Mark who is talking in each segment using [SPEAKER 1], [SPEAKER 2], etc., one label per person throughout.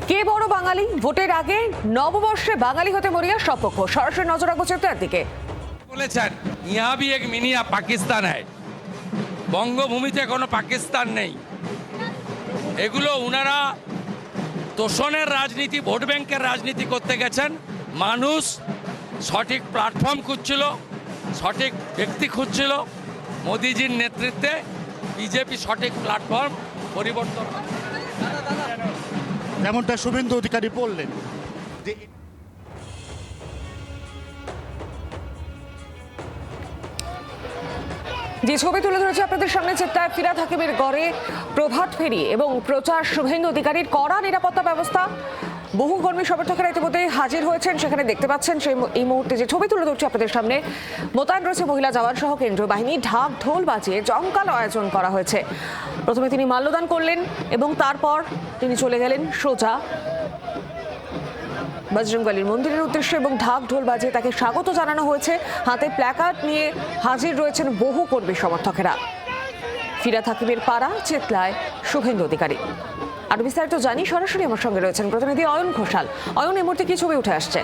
[SPEAKER 1] কে বড় বাঙালি? ভোটের আগে নববর্ষে বাঙালি হতে মরিয়া সব পক্ষ। সরাসরি নজর রাখবো চিত্রের দিকে।
[SPEAKER 2] বলেছেন ইহা ভি এক মিনি পাকিস্তান হ্যায়, বঙ্গভূমিতে কোনো পাকিস্তান নেই। এগুলো উনারা তোষণের রাজনীতি, ভোট ব্যাংকের রাজনীতি করতে গেছেন। মানুষ সঠিক প্ল্যাটফর্ম খুঁজছিল, সঠিক ব্যক্তি খুঁজছিল। মোদিজির নেতৃত্বে বিজেপি সঠিক প্ল্যাটফর্ম পরিবর্তন।
[SPEAKER 3] যেমনটা শুভেন্দু অধিকারী বললেন যে
[SPEAKER 1] যে ছবি তুলে ধরেছে আপনাদের সামনে চিত্রায় ফিরহাদ হাকিমের গড়ে প্রভাত ফেরি এবং প্রচার শুভেন্দু অধিকারীর কড়া নিরাপত্তা ব্যবস্থা। বহু কর্মী সমর্থকেরা ইতিমধ্যে হাজির হয়েছেন, সেখানে দেখতে পাচ্ছেন সেই এই মুহূর্তে যে ছবি তুলে ধরছে আপনাদের সামনে। মোতায়েন রয়েছে মহিলা জওয়ান সহ কেন্দ্রীয় বাহিনী। ঢাক ঢোল বাজিয়ে জমকালো আয়োজন করা হয়েছে। প্রথমে তিনি মাল্যদান করলেন এবং তারপর তিনি চলে গেলেন সোজা বজরংবলীর মন্দিরের উদ্দেশ্যে এবং ঢাক ঢোল বাজিয়ে তাকে স্বাগত জানানো হয়েছে। হাতে প্ল্যাকার্ড নিয়ে হাজির রয়েছেন বহু কর্মী সমর্থকেরা। ফিরহাদ হাকিমের পাড়া, চেতলায় শুভেন্দু অধিকারী। আরো বিস্তারিত জানি, সরাসরি আমার সঙ্গে রয়েছেন প্রতিনিধি অয়ন ঘোষাল। অয়ন, এই মুহূর্তে কি ছবি উঠে আসছে?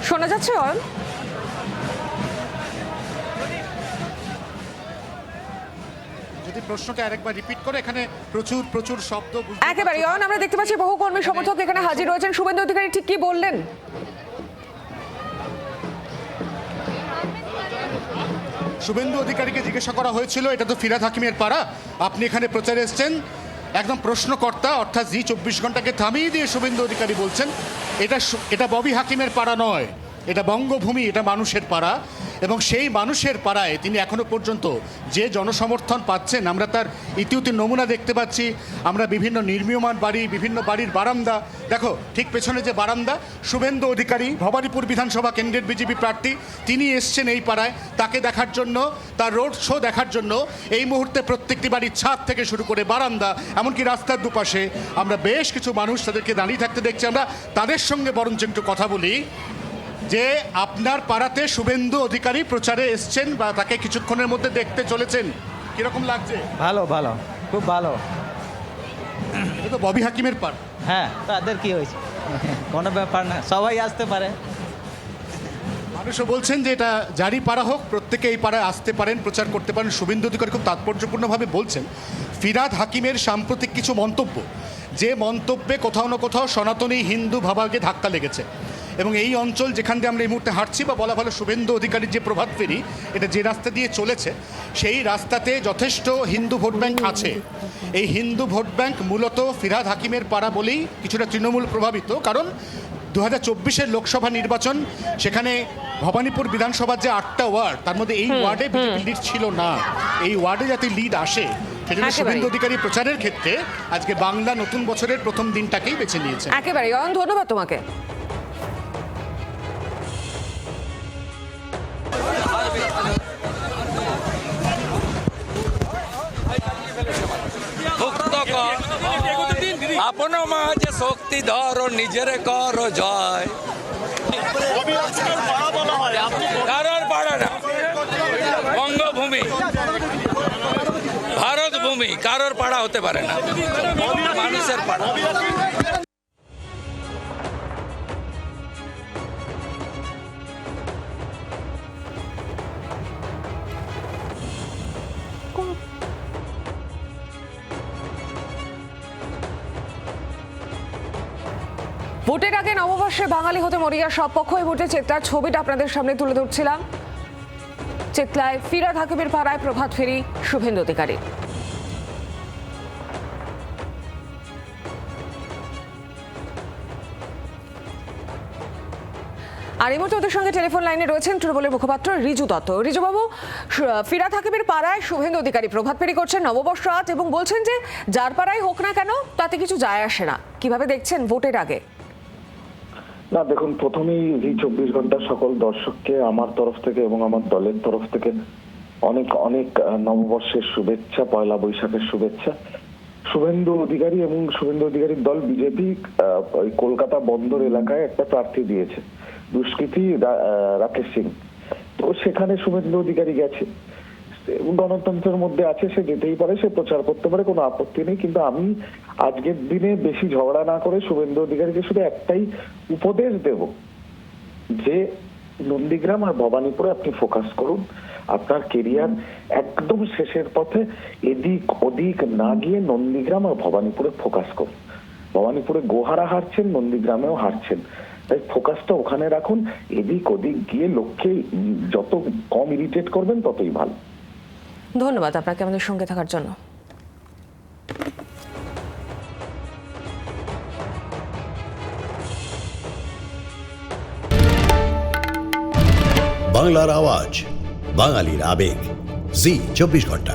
[SPEAKER 1] শোনা যাচ্ছে অয়ন?
[SPEAKER 3] যদি প্রশ্নটা আরেকবার রিপিট করে, এখানে প্রচুর প্রচুর শব্দ
[SPEAKER 1] একেবারে অয়ন, আমরা দেখতে পাচ্ছি বহু কর্মী সমর্থক এখানে হাজির রয়েছেন। শুভেন্দু অধিকারী ঠিক কি বললেন?
[SPEAKER 3] শুভেন্দু অধিকারীকে জিজ্ঞাসা করা হয়েছিল, এটা তো ফিরহাদ হাকিমের পাড়া, আপনি এখানে প্রচারে এসেছেন। একদম প্রশ্নকর্তা অর্থাৎ জি 24 ঘন্টাকে থামিয়ে দিয়ে শুভেন্দু অধিকারী বলছেন এটা ববি হাকিমের পাড়া নয়, এটা বঙ্গভূমি, এটা মানুষের পাড়া। এবং সেই মানুষের পাড়ায় তিনি এখনো পর্যন্ত যে জনসমর্থন পাচ্ছেন, আমরা তার ইতিউতি নমুনা দেখতে পাচ্ছি। আমরা বিভিন্ন নির্মীয়মান বাড়ি, বিভিন্ন বাড়ির বারান্দা, দেখো ঠিক পেছনে যে বারান্দা, শুভেন্দু অধিকারী ভবানীপুর বিধানসভা কেন্দ্রের বিজেপি প্রার্থী, তিনি এসছেন এই পাড়ায় তাকে দেখার জন্য, তার রোড শো দেখার জন্য। এই মুহূর্তে প্রত্যেকটি বাড়ির ছাদ থেকে শুরু করে বারান্দা, এমনকি রাস্তার দুপাশে আমরা বেশ কিছু মানুষ তাদেরকে দাঁড়িয়ে থাকতে দেখছি। আমরা তাদের সঙ্গে বরঞ্চ একটু কথা বলি যে আপনার পাড়াতে শুভেন্দু অধিকারী প্রচারে এসছেন বা তাকে কিছুক্ষণের মধ্যে দেখতে চলেছেন, কিরকম লাগছে?
[SPEAKER 4] ভালো ভালো, খুব ভালো।
[SPEAKER 3] এটা তো ববি হাকিমের পাড়া।
[SPEAKER 4] হ্যাঁ, তাদের কি হয়েছে, কোনো ব্যাপার না, সবাই আসতে পারে।
[SPEAKER 3] মানুষও বলছেন যে এটা যারই পাড়া হোক, প্রত্যেকে এই পাড়ায় আসতে পারেন, প্রচার করতে পারেন। শুভেন্দু অধিকারী খুব তাৎপর্যপূর্ণভাবে বলছেন ফিরহাদ হাকিমের সাম্প্রতিক কিছু মন্তব্য, যে মন্তব্যে কোথাও না কোথাও সনাতনী হিন্দু ভাবাকে ধাক্কা লেগেছে। এবং এই অঞ্চল যেখান দিয়ে আমরা এই মুহূর্তে হাঁটছি, বা বলা ভালো শুভেন্দু অধিকারীর যে প্রভাত ফেরি, এটা যে রাস্তা দিয়ে চলেছে, সেই রাস্তাতে যথেষ্ট হিন্দু ভোট ব্যাংক আছে। এই হিন্দু ভোট ব্যাংক মূলত ফিরহাদ হাকিমের পাড়া বলেই কিছুটা তৃণমূল প্রভাবিত। কারণ 2024-এর লোকসভা নির্বাচন, সেখানে ভবানীপুর বিধানসভার যে 8টা ওয়ার্ড, তার মধ্যে এই ওয়ার্ডে বিজেপি লিড ছিল না। এই ওয়ার্ডে যাতে লিড আসে, সেজন্য শুভেন্দু অধিকারী প্রচারের ক্ষেত্রে আজকে বাংলা নতুন বছরের প্রথম দিনটাকেই বেছে নিয়েছে।
[SPEAKER 1] একেবারে অয়ন, ধন্যবাদ তোমাকে।
[SPEAKER 2] আপন মাঝে শক্তি ধর, নিজের কর জয়। কারোর পাড়া না, বঙ্গভূমি, ভারত ভূমি, কারোর পাড়া হতে পারে না, মানুষের পাড়া।
[SPEAKER 1] ভোটের আগে নববর্ষে বাঙালি হতে মরিয়া সব পক্ষ। এই মুহূর্তে চেতলার ছবিটা আপনাদের সামনে তুলে ধরছিলাম। চেতলায় ফিরহাদ হাকিমের পাড়ায় প্রভাত ফেরি, শুভেন্দু অধিকারী। আর এই মুহূর্তে ওদের সঙ্গে টেলিফোন লাইনে রয়েছেন তৃণমূলের মুখপাত্র রিজু দত্ত। রিজুবাবু, ফিরহাদ হাকিমের পাড়ায় শুভেন্দু অধিকারী প্রভাত ফেরি করছেন নববর্ষ আজ এবং বলছেন যে যার পাড়ায় হোক না কেন তাতে কিছু যায় আসে না। কিভাবে দেখছেন ভোটের আগে?
[SPEAKER 5] না দেখুন, প্রথমেই জি 24 ঘন্টার সকল দর্শককে আমার তরফ থেকে এবং আমার দলের তরফ থেকে অনেক অনেক নববর্ষের শুভেচ্ছা, পয়লা বৈশাখের শুভেচ্ছা। শুভেন্দু অধিকারী এবং শুভেন্দু অধিকারীর দল বিজেপি ওই কলকাতা বন্দর এলাকায় একটা প্রার্থী দিয়েছে, দুষ্কৃতী রাকেশ সিং। তো সেখানে শুভেন্দু অধিকারী গেছে, গণতন্ত্রের মধ্যে আছে, সে যেতেই পারে, সে প্রচার করতে পারে, কোনো আপত্তি নেই। কিন্তু আমি আজকের দিনে বেশি ঝগড়া না করে শুভেন্দু অধিকারীকে শুধু একটাই উপদেশ দেব যে নন্দীগ্রাম আর ভবানীপুরে আপনি ফোকাস করুন। আপনার কেরিয়ার একদম শেষের পথে, এদিক ওদিক না গিয়ে নন্দীগ্রাম আর ভবানীপুরে ফোকাস করুন। ভবানীপুরে গোহারা হারছেন, নন্দীগ্রামেও হারছেন, তাই ফোকাসটা ওখানে রাখুন। এদিক ওদিক গিয়ে লোককে যত কম ইরিটেট করবেন ততই ভালো।
[SPEAKER 1] ধন্যবাদ আপনাকে আমাদের সঙ্গে থাকার জন্য।
[SPEAKER 6] বাংলার আওয়াজ, বাঙালির আবেগ, জি 24 ঘন্টা।